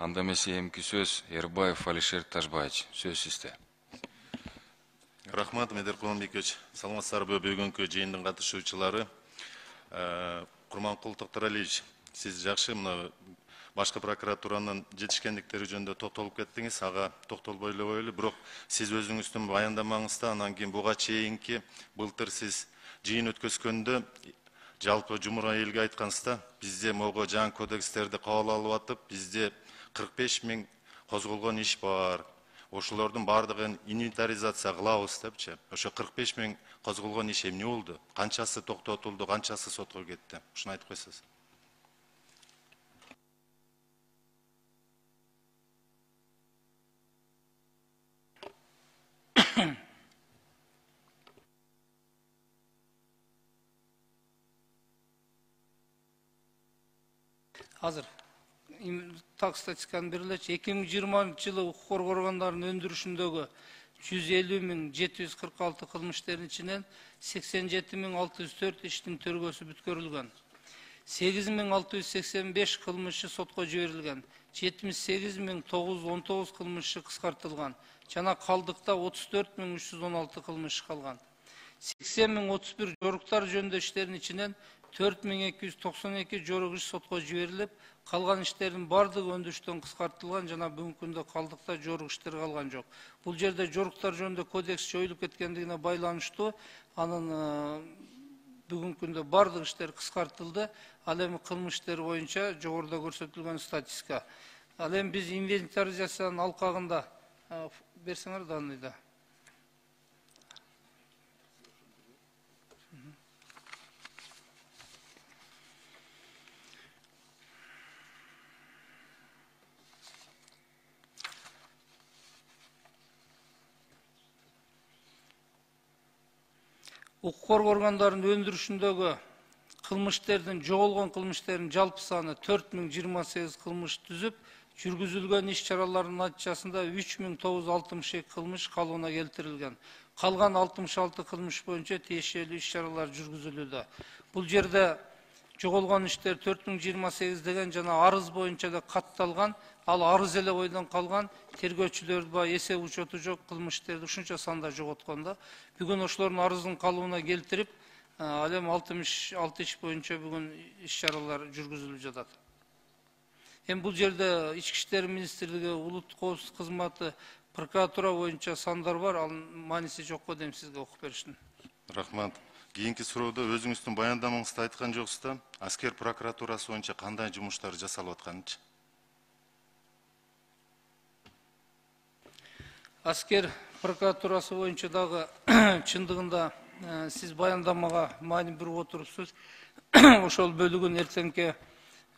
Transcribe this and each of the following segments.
Анда эмесе эмки сөз Эрбаев Алишер Ташбаевич. Сөз сизде. Рахмат, Медер Куланбекович. Саламатсыздарбы бүгүнкү жыйындын катышуучулары. Курманкул Токтуралиевич, сиз жакшы мына башкы прокуратуранын жетишкендиктери жөнүндө токтолуп кеттиңиз. Ага токтолбой эле коелу. Бирок сиз өзүңүздүн баяндамаңызда анан кийин буга чейинки былтыр сиз жыйын өткөзгөндө жалпы жумура элге айткансызда, бизде могу жаңы кодекстерди кабыл алып атып, бизде 45 000 козголгон иш бар. Ошолордун бардыгын инвентаризация кылабыз депчи. Ошо 45 000 козголгон иш эмне болду? Канчасы токтотулду, канчасы сотко кетти? Ушуну айтып койсоңуз. Азыр так статистиканы берилечи. 2020 жылы укук коргоо органдарынын өндүрүшүндөгү 150 746 кылмыштардын ичинен 87 604 иштин төргөсү бүткөрүлгөн. 8 685 кылмышы сотко жиберилген. 78 919 кылмышы кыскартылган. Жана калдыкта 34 316 кылмыш калган. 80 031 жоруктар жөнүндө иштердин ичинен 4292 жорук иш сотко жиберилип, калган иштердин бардыгы өндүрүштөн кыскартылган жана бүгүнкү күндө калдыкта жорук иштер калган жок. Бул жерде жоруктар жөнүндө кодекс жоюлуп кеткендигине байланыштуу, анын бүгүнкү күндө бардык иштер кыскартылды. Ал эми кылмыш иштери боюнча жогоруда көрсөтүлгөн статистика. Ал эми биз инвентаризациянын алкагында берсеңер данныйда. Укук коргоо органдарынын өндүрүшүндөгү кылмыштердин, жоголгон кылмыштердин жалпы саны 4028 кылмыш түзүп, жүргүзүлгөн иш чаралардын натыйжасында 3962 кылмыш калыбына келтирилген. Калган 66 кылмыш боюнча тиешелүү иш чаралар жүргүзүлүүдө. Бул жерде жоголгон иштер 4028 деген жана арыз боюнча да катталган, ал арыз эле ойдон калган, тергөөчүлөр ба эсеп учету жок кылмыштерди ушунча санда жоготкон да. Бүгүн ошолордун арыздын калыбына келтирип, ал эми 66 иш боюнча бүгүн иш чаралар жүргүзүлүп жатат. Эми бул жерде Ички иштер министрлиги, улуттук коопсуздук кызматы, прокуратура боюнча сандар бар, ал мааниси жокко дейм сизге окуп бериштин. Рахмат. Кийинки суроодо өзүңүздүн баяндамаңызда айткан жоксузда, аскер прокуратурасы боюнча кандай жумуштар жасалып атканынчы? Аскер прокуратурасы боюнча дагы чындыгында сиз баяндамага маани берип отурупсуз. Ошол бөлүгүн эртеңки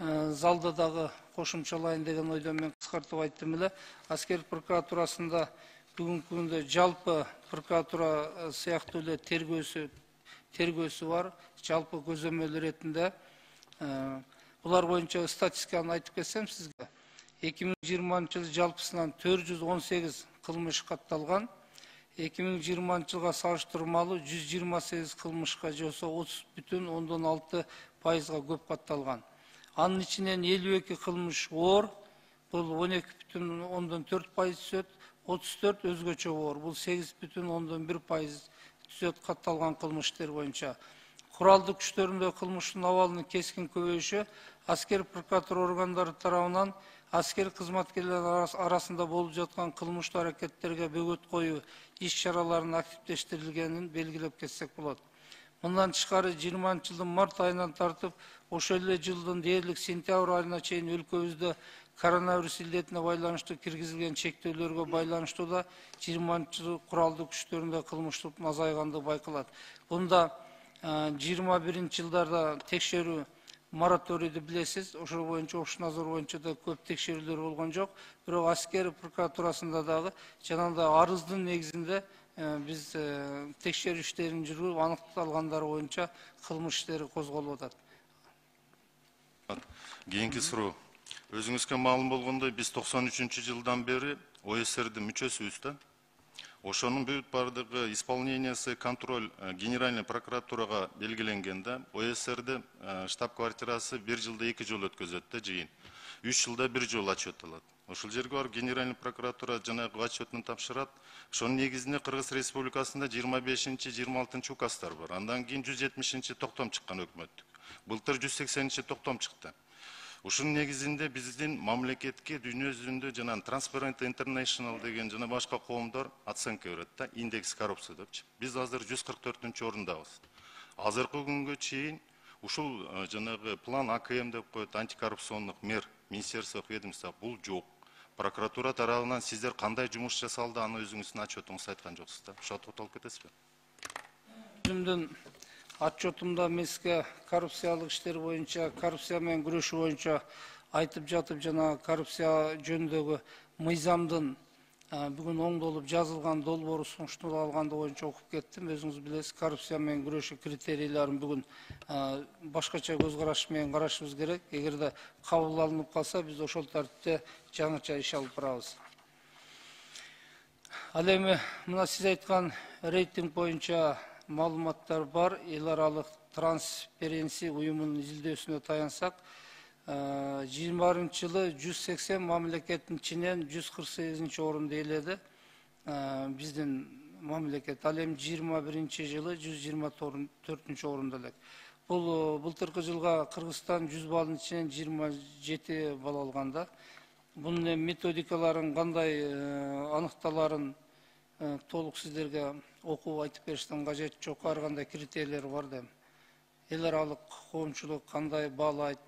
залда дагы кошумчалайын деген ойдон мен кыскартып айттым эле. Аскер прокуратурасында бүгүнкү күндө жалпы прокуратура сыяктуу эле тергөөсү бар, жалпы көзөмөл иретинде. Булар боюнча статистиканы айтып кетсем сизге, 2020 жылы жалпысынан 418 кылмыш катталган. 2020 жылга салыштырмалуу 128 кылмышка же болсо 30,6% көп катталган. Анын ичинен 52 кылмыш оор, бул 12,4% түзөт, 34 өзгөчө оор, бул 8,1% түзөт катталган кылмыштер боюнча. Куралдуу күчтөрүндө кылмыштын абалынын кескин көбөйүшү аскер прокуратура органдары тарабынан аскер кызматкерлер арасында болуп жаткан кылмыштуу аракеттерге бөгөт коюу иш чараларынын активдештирилгенин белгилеп кетсек болот. Мындан тышкары 20 жылдын март айынан тартып, ошол эле жылдын дээрлик сентябрь айына чейин өлкөбүздө коронавирус илдетине байланыштуу киргизилген чектөөлөргө байланыштуу да 20 жыл куралдуу күчтөрүндө кылмыштын азайгандыгы байкалат. Бунда 21 жылдарда текшерүү мораторийди билесиз, ошол боюнча Ош-Назар боюнча да көп текшерүүлөр болгон жок. Бирок аскер прокуратурасында дагы жанагындай арыздын негизинде биз текшерүү иштерин жүргүзүп, аныкталгандар боюнча кылмыш иштери козголуп атат. Кийинки суроо. Өзүңүзгө маалым болгондой, биз 93 жылдан бери ОСРдин мүчөсүбүз да. Ошонун бүт бардыгы исполнениясы контроль Генеральный прокуратурага белгиленген да. ОСРде штаб-квартирасы 1 жылда 2 жолу өткөзөт да жыйын. 3 жылда bir жолу отчет алат. Ошол жерге барып Генеральный прокуратура жанагы отчетун тапшырат. Ошонун негизинде Кыргыз Республикасында 25-26 указдар бар. Андан кийин 170 токтом чыккан өкмөттүк. Былтыр 180 токтом чыкты. Ушунун негизинде биздин мамлекетке дүйнө жүзүндө жана Transparent International деген жана башка коомдор оценка берет да, индекс коррупция депчи. Биз азыр 144-орындабыз. Азыркы күнгө чейин ушул жанагы план АКМ деп коет, антикоррупциондук мер, министерстволук ведомство бул жок. Прокуратура тарабынан сиздер кандай жумуш жасалды, аны өзүңүздүн отчетуңузда айткан жоксуз да. Ошого токтолуп кетесизби? Өзүмдүн отчетумда мезге коррупциялык иштер боюнча, коррупция менен күрөшүү боюнча айтып жатып, жана коррупция жөнүндөгү мыйзамдын бүгүн оңдолуп жазылган долбоору сунушталганды боюнча окуп кеттим. Өзүңүз билесиз, коррупция менен күрөшүү критерийлерин бүгүн башкача көз караш менен карашыбыз керек. Эгерде кабыл алынып калса, биз ошол тартипте жаңыча иш алып барабыз. Ал эми мына сиз айткан рейтинг боюнча маалыматтар бар. Эл аралык Transparency уюмунун изилдөөсүнө таянсак, 20-жылы 180 мамлекеттин ичинен 148-орунду ээледи биздин мамлекет. Ал эми 21-жылы 124-орунда элек. Бул былтыркы жылга Кыргызстан 100 баллдын ичинен 27 балл алганда. Бунун методикаларын кандай аныкталарын толук сиздерге окуп айтып бериштин кажети жок. Ар кандай критерийлер бар да. Эл аралык коомчулук кандай баалайт,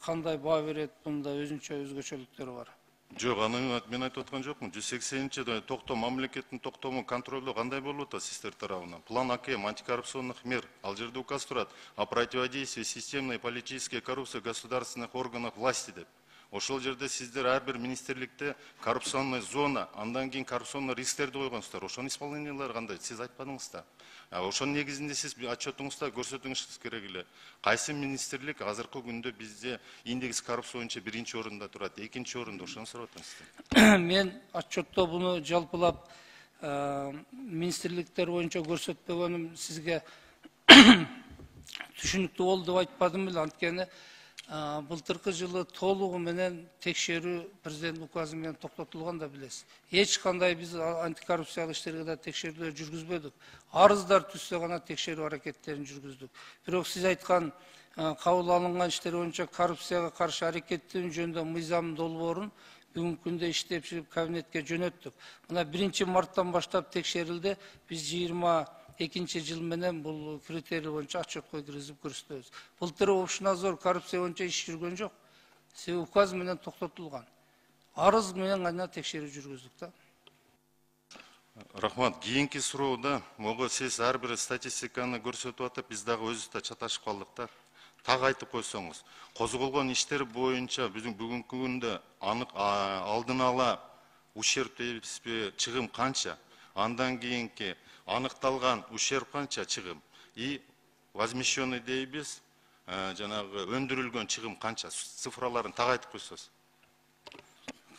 кандай баа берет, бунда өзүнчө өзгөчөлүктөр бар. Жок, аны мен айтып аткан жокмун. 180-чи токтом, мамлекеттин токтому контролдоо кандай болуп атат сиздер тарабынан? План АКМ, антикоррупционных мер, ал жерде указ турат о противодействии системной политической коррупции государственных органов власти деп. Ошол жерде сиздер ар бир министрликте коррупционный зона, андан кийин коррупционный рисктерди койгонсуздар. Ошонун исполнениялары кандай? Сиз айтпадыңыз да. Ошонун негизинде сиз отчетуңузда көрсөтүңүз керек эле. Кайсы министрлик азыркы күндө бизде индекс коррупция боюнча 1-орунда турат, 2-орунда, ошону сурап атам сизден. Мен отчетто буну жалпылап министрликтер боюнча көрсөтпөгөнүм сизге түшүнүктүү болду деп айтпадым эле. Анткени былтыркы жылы толугу менен текшерүү президент указы менен токтотулган да билесиз. Эч кандай биз антикоррупциялык иштерге да текшерүүлөр жүргүзбөдүк. Арыздар түшсө гана текшерүү аракеттерин жүргүздүк. Бирок сиз айткан кабыл алынган иштер боюнча коррупцияга каршы аракеттенүү жөнүндө мыйзам долбоорун бүгүнкү күндө иштеп чыгып кабинетке жөнөттүк. Мына 1-марттан баштап текшерилди. Биз 22 жыл менен бул критерий боюнча отчетко киргизип көрсөтөбүз. Былтыр Общнадзор коррупция боюнча иш жүргөн жок. Себеби указ менен токтотулган. Арыз менен гана текшерүү жүргүздүк да. Рахмат, кийинки суроодо могу сиз ар бир статистиканы көрсөтүп атып, биз дагы өзүбүз да чаташып калдык да. Так айтып койсоңуз, козголгон иштер боюнча бүгүнкү күндө анык алдын ала ущерб дейбизби, чыгым канча? Андан кийинки аныкталган ущерб канча чыгым? И возмещенный дейбиз, жанагы өндүрүлгөн чыгым канча? Цифраларын так айтып койсоңуз.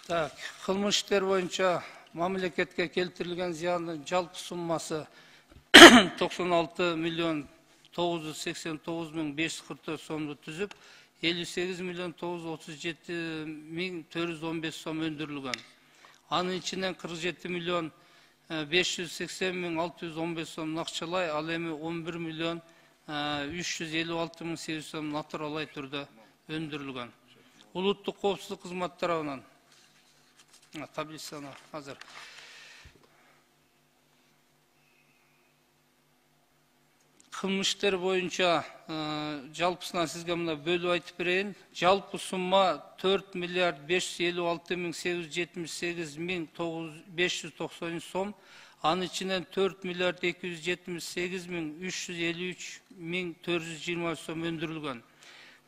Так, кылмыш иштер боюнча мамлекетке келтирилген зыяндын жалпы суммасы 96 миллион 989 миң 544 сомду түзүп, 58 миллион 937 миң 415 сом өндүрүлгөн. Анын ичинен 47 миллион 580 миң 615 сом накчалай, ал эми 11 миллион 356 миң 800 сом натуралай түрдө өндүрүлгөн. Улуттук коопсуздук кызматы тарабынан таблицаны азыр кылмыш иштер боюнча жалпысынан сизге мына бөлүп айтып берейин. Жалпы сумма 4 миллиард 556 миң 878 миң 590 сом. Анын ичинен 4 миллиард 278 миң 353 миң 420 сом өндүрүлгөн.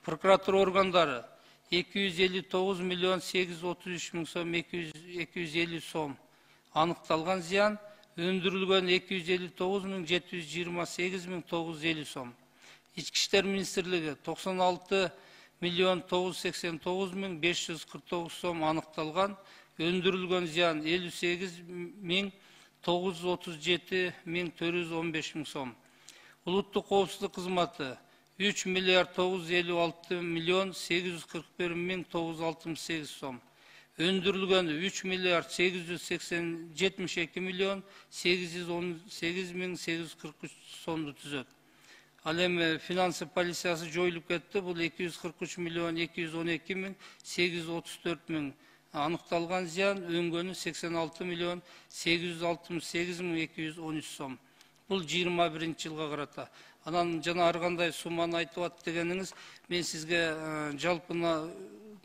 Прокуратура органдары 259 миллион 833 миң сом 250 сом аныкталган зыян, өндүрүлгөн 259 миң 728 миң 950 сом. Ички иштер министрлиги 96 миллион 989 миң 549 сом аныкталган, өндүрүлгөн зыян 58 миң 937 миң 415 миң сом. Улуттук коопсуздук кызматы 3 milyar 956 milyon 841 bin 968 som. Öndürülgen 3 milyar 872 milyon 818 bin 843 somdu tüzöt. Alem finansı polisiyası joyulup ketti. Bu 243 milyon 212 bin 834 bin anıktalgan ziyan, öngönü 86 milyon 868 bin 213 som. Бұл 21 жылға қарата. Анан жана ар кандай сумманы айтып атты дегениңиз, мен сизге жалпы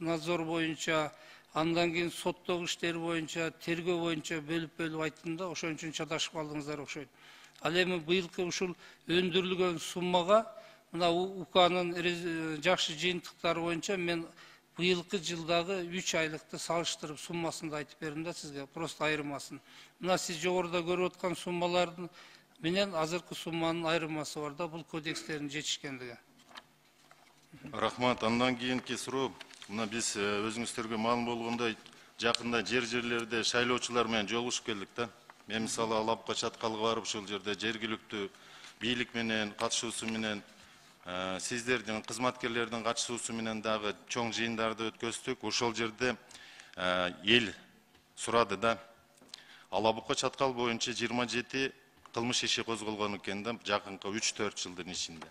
надзор боюнча, андан кийин соттогу иштер боюнча, тергөө боюнча бөлүп айттым да, ошон үчүн чаташып калдыңыздар окшойт. Ал эми быйылкы ушул өндүрүлгөн суммага мына УКнын жакшы жыйынтыктары боюнча мен быйылкы жылдагы 3 айлыкты салыштырып суммасын да айтып бердим да сизге, просто айырмасын. Мына сиз жогоруда көрүп аткан суммалардын менен азыркы сумманын айырмасы бар да, бул кодекстердин жетишкендиги. Рахмат. Андан кийинки суроо, мына биз өзүңүздөргө маалым болгондой, жакында жерлерде шайлоочулар менен жолугушуп келдик да. Мен мисалы Алапка чаткалга барып ушул жерде жергиликтүү бийлик менен катышуусу менен сиздердин кызматкерлердин катышуусу менен дагы чоң жыйындарды өткөздүк. Ошол жерде эл сурады да. Алапка чаткал боюнча 27 кылмыш иши козголгон экен да, жакынкы 3-4 жылдын ичинде.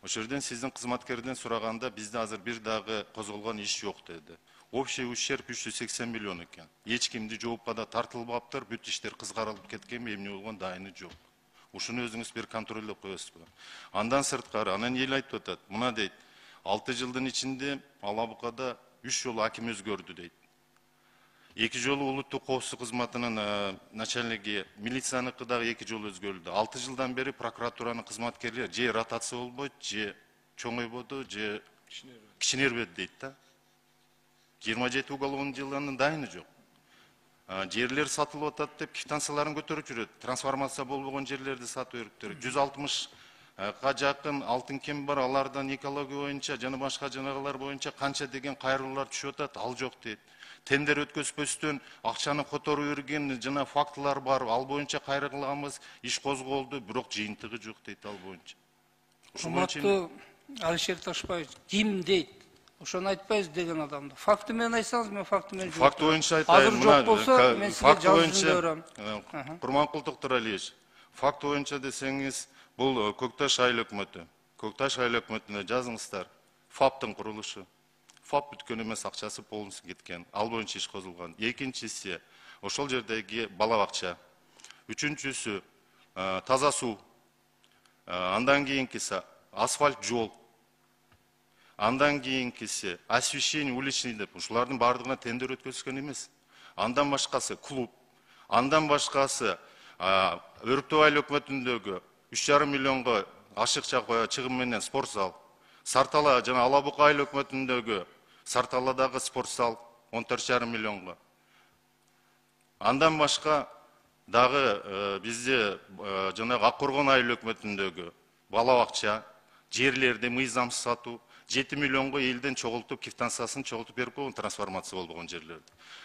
Ошол жерден сиздин кызматкерден сураганда бизде азыр бир дагы козголгон иш жок деди. Общий ущерб 380 миллион экен. Эч кимди жоопка да тартылбаптыр, бүт иштер кызгарылып кеткен, эмне болгон дайыны жок. Ушуну өзүңүз бир контролдоп коесузбу? Андан сырткары, анан эл айтып атат. Мына дейт, 6 жылдын ичинде Алабукада 3 жолу аким өзгөрдү дейт. 2 жолу улуттук коопсуздук кызматынын начальниги, милицияныкы дагы 2 жолу өзгөрүлдү. 6 жылдан бери прокуратуранын кызматкерлери же ротация болбойт, же чоңойбоду, же кичинербеди дейт да. 27 уголовный деланын дайыны жок. Жерлер сатылып атат деп квитанцияларын көтөрүп жүрөт. Трансформация болбогон жерлерди сатып бериптир. 160 жакын алтын кен бар, алардан экология боюнча жана башка жанагылар боюнча канча деген кайрылуулар түшүп атат, ал жок дейт. Тендер өткөзбөстөн акчаны которуп берген жана фактылар бар, ал боюнча кайрылганбыз, иш козголду, бирок жыйынтыгы жок дейт ал боюнча. Урматтуу Алишер Ташбаев, ким дейт? Ошону айтпайбыз деген адамды. Факты менен айтсаңыз, мен факты менен жооп. Факт боюнча айтайын. Азыр жок болсо, мен сизге жазып берем. Курманкул Токтуралиевич, факт боюнча десеңиз, бул Көкташ айыл өкмөтү. Көкташ айыл өкмөтүнө жазыңыздар. ФАПтын курулушу. ФАП бүткөн эмес, акчасы полностью кеткен. Ал боюнча иш козулган. Экинчиси, ошол жердеги бала бакча. Үчүнчүсү, таза суу. Андан кийинкиси асфальт жол. Андан кийинкиси освещение уличный деп, ушулардын бардыгына тендер өткөзүлгөн эмес. Андан башкасы клуб. Андан башкасы Өрүктүү айыл өкмөтүндөгү 3,5 миллионго ашыкча чыгым менен спорт зал. Сартала жана Алабука айыл өкмөтүндөгү Сарталадагы спорт зал 14,5 миллионго. Андан башка дагы бизде жанагы Ак Коргон айыл өкмөтүндөгү бала бакча, жерлерди мыйзамсыз сатуу 7 миллионго элден чогултуп, квитанциясын чогултуп берип койгон, трансформация болбогон жерлерди.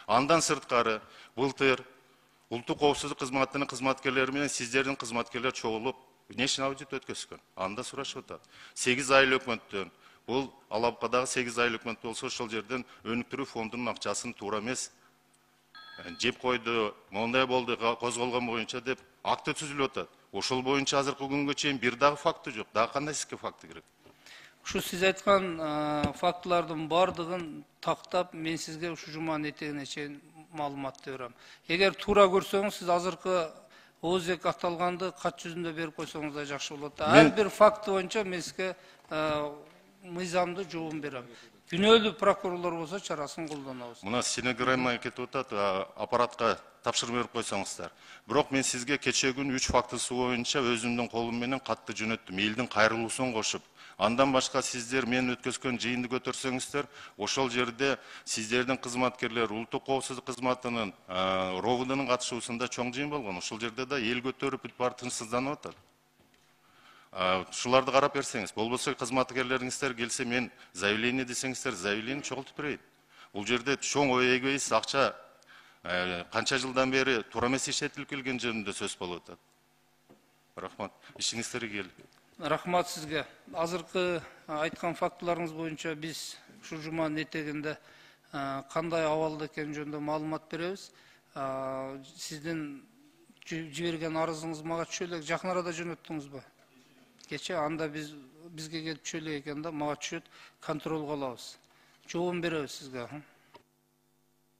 Андан сырткары былтыр улуттук коопсуздук кызматынын кызматкерлери менен сиздердин кызматкерлер чогулуп внешний аудит өткөзгөн. Анда сурашып атат. 8 айыл өкмөттөн, бул Алабукадагы 8 айыл өкмөт болсо, ошол жерден өнүктүрүү фондунун акчасын туура эмес жеп койду, мондай болду, козголгон боюнча деп акты түзүлүп атат. Ошол боюнча азыркы күнгө чейин бир дагы факты жок. Дагы кандай сизге факты керек? Ушу сиз айткан фактылардын бардыгын тактап, мен сизге ушу жуманын этегине чейин маалыматты берем. Эгер туура көрсөңүз, сиз азыркы ОЗЕК аталганды кат жүзүндө берип койсоңуз да жакшы болот. Ар бир факты боюнча мен сизге мыйзамдуу жооп берем. Күнөөлүү прокурорлор болсо чарасын колдонобуз. Мына стенограмма кетип атат, аппаратка тапшырып берип койсоңуздар. Бирок мен сизге кечээ күнү 3 фактысы боюнча өзүмдүн колум менен катты жөнөттүм, элдин кайрылуусун кошуп. Андан башка сиздер мен өткөзгөн жыйынды көтөрсөңүздөр, ошол жерде сиздердин кызматкерлер улуттук коопсуздук кызматынын РОВДнын катышуусунда чоң жыйын болгон. Ошол жерде да эл көтөрүп бүт баары тынчсызданып атат. Шуларды карап берсеңиз, болбосо кызматкерлериңиздер келсе, мен заявление десеңиздер, заявление чогултуп берейин. Бул жерде чоң эгоист акча канча жылдан бери туура эмес иштетилип келген жөнүндө сөз болуп атат. Рахмат. Ишиңиздерге келип. Рахмат сизге. Азыркы айткан фактыларыңыз боюнча биз ушул жуманын этегинде кандай абалда экени жөнүндө маалымат беребиз. Сиздин жиберген арызыңыз мага түшө элек жакын арада жөнөттүңүзбү? Кече анда бизге келип түшө элек экен да, мага түшөт, контролго алабыз. Жооп беребиз сизге.